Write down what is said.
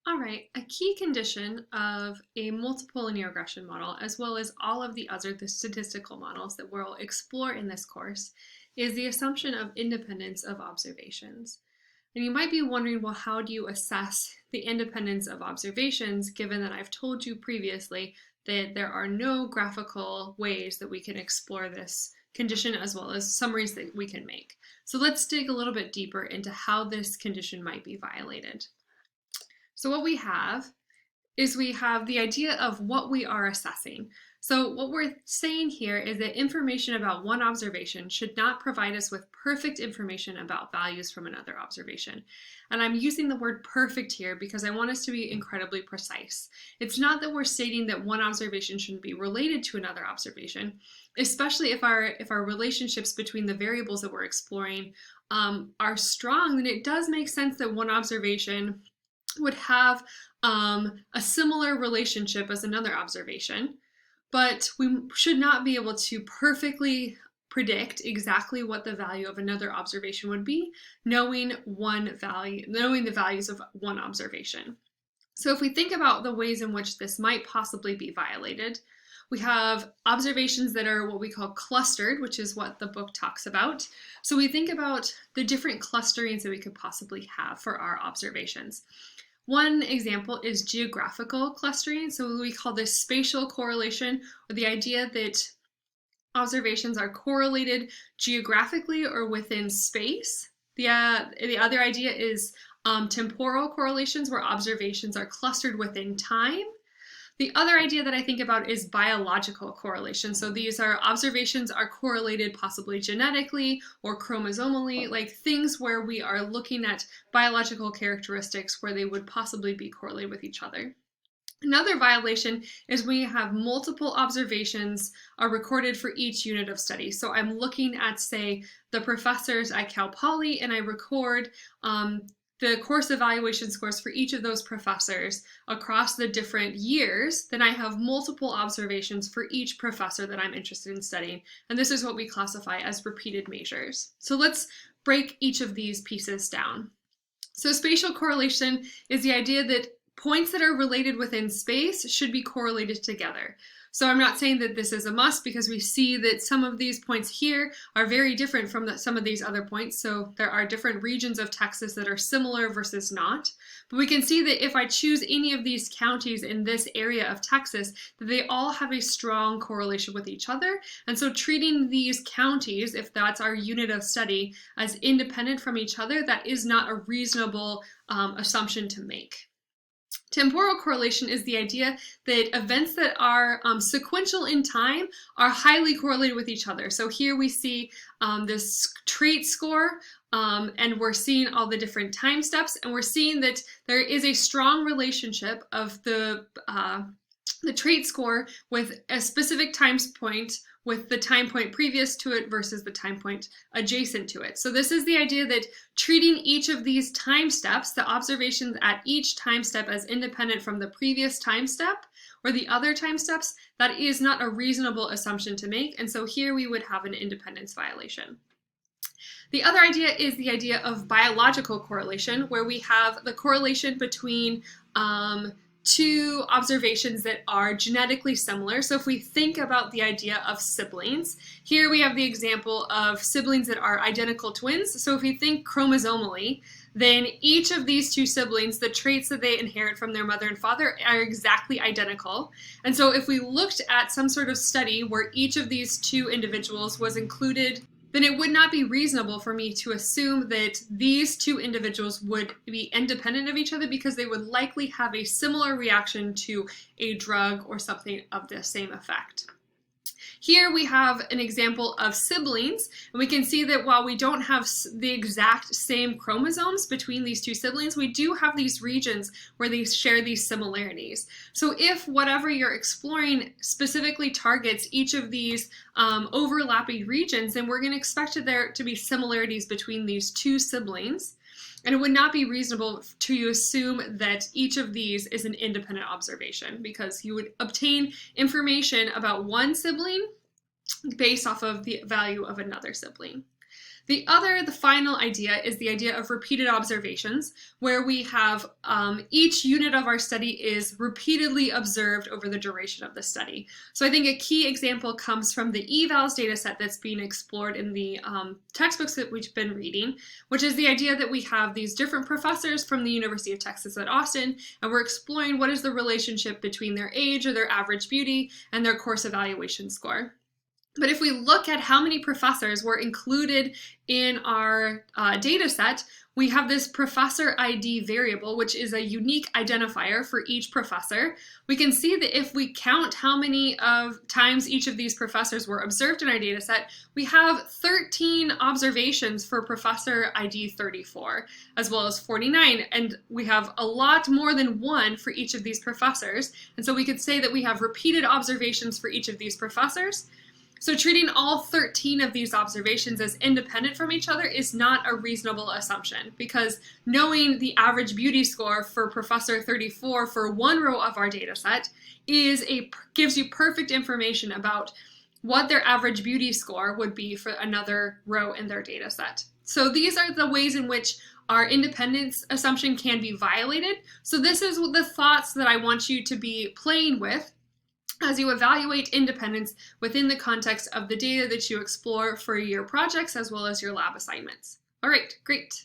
All right, a key condition of a multiple linear regression model, as well as all of the statistical models that we'll explore in this course, is the assumption of independence of observations. And you might be wondering, well, how do you assess the independence of observations, given that I've told you previously that there are no graphical ways that we can explore this condition, as well as summaries that we can make. So let's dig a little bit deeper into how this condition might be violated. So what we have is we have the idea of what we are assessing. So what we're saying here is that information about one observation should not provide us with perfect information about values from another observation. And I'm using the word perfect here because I want us to be incredibly precise. It's not that we're stating that one observation shouldn't be related to another observation, especially if our relationships between the variables that we're exploring are strong, then it does make sense that one observation would have a similar relationship as another observation, but we should not be able to perfectly predict exactly what the value of another observation would be, knowing the values of one observation. So if we think about the ways in which this might possibly be violated, we have observations that are what we call clustered, which is what the book talks about. So we think about the different clusterings that we could possibly have for our observations. One example is geographical clustering. So we call this spatial correlation, or the idea that observations are correlated geographically or within space. The other idea is temporal correlations, where observations are clustered within time. The other idea that I think about is biological correlation. So these are observations are correlated possibly genetically or chromosomally, like things where we are looking at biological characteristics where they would possibly be correlated with each other. Another violation is when you have multiple observations are recorded for each unit of study. So I'm looking at, say, the professors at Cal Poly, and I record the course evaluation scores for each of those professors across the different years. Then I have multiple observations for each professor that I'm interested in studying. And this is what we classify as repeated measures. So let's break each of these pieces down. So spatial correlation is the idea that points that are related within space should be correlated together. So I'm not saying that this is a must, because we see that some of these points here are very different from some of these other points. So there are different regions of Texas that are similar versus not. But we can see that if I choose any of these counties in this area of Texas, that they all have a strong correlation with each other. And so treating these counties, if that's our unit of study, as independent from each other, that is not a reasonable assumption to make. Temporal correlation is the idea that events that are sequential in time are highly correlated with each other. So here we see this trait score, and we're seeing all the different time steps, and we're seeing that there is a strong relationship of the trait score with a specific time point with the time point previous to it versus the time point adjacent to it. So this is the idea that treating each of these time steps, the observations at each time step, as independent from the previous time step or the other time steps, that is not a reasonable assumption to make. And so here we would have an independence violation. The other idea is the idea of biological correlation, where we have the correlation between two observations that are genetically similar. So if we think about the idea of siblings, here we have the example of siblings that are identical twins. So if we think chromosomally, then each of these two siblings, the traits that they inherit from their mother and father are exactly identical. And so if we looked at some sort of study where each of these two individuals was included, then it would not be reasonable for me to assume that these two individuals would be independent of each other, because they would likely have a similar reaction to a drug or something of the same effect. Here we have an example of siblings, and we can see that while we don't have the exact same chromosomes between these two siblings, we do have these regions where they share these similarities. So if whatever you're exploring specifically targets each of these overlapping regions, then we're going to expect there to be similarities between these two siblings. And it would not be reasonable to assume that each of these is an independent observation, because you would obtain information about one sibling based off of the value of another sibling. The final idea is the idea of repeated observations, where we have each unit of our study is repeatedly observed over the duration of the study. So I think a key example comes from the evals data set that's being explored in the textbooks that we've been reading, which is the idea that we have these different professors from the University of Texas at Austin, and we're exploring what is the relationship between their age or their average beauty and their course evaluation score. But if we look at how many professors were included in our data set, we have this professor ID variable, which is a unique identifier for each professor. We can see that if we count how many times each of these professors were observed in our data set, we have 13 observations for professor ID 34, as well as 49, and we have a lot more than one for each of these professors. And so we could say that we have repeated observations for each of these professors. So treating all 13 of these observations as independent from each other is not a reasonable assumption, because knowing the average beauty score for Professor 34 for one row of our data set gives you perfect information about what their average beauty score would be for another row in their data set. So these are the ways in which our independence assumption can be violated. So this is the thoughts that I want you to be playing with as you evaluate independence within the context of the data that you explore for your projects as well as your lab assignments. All right, great.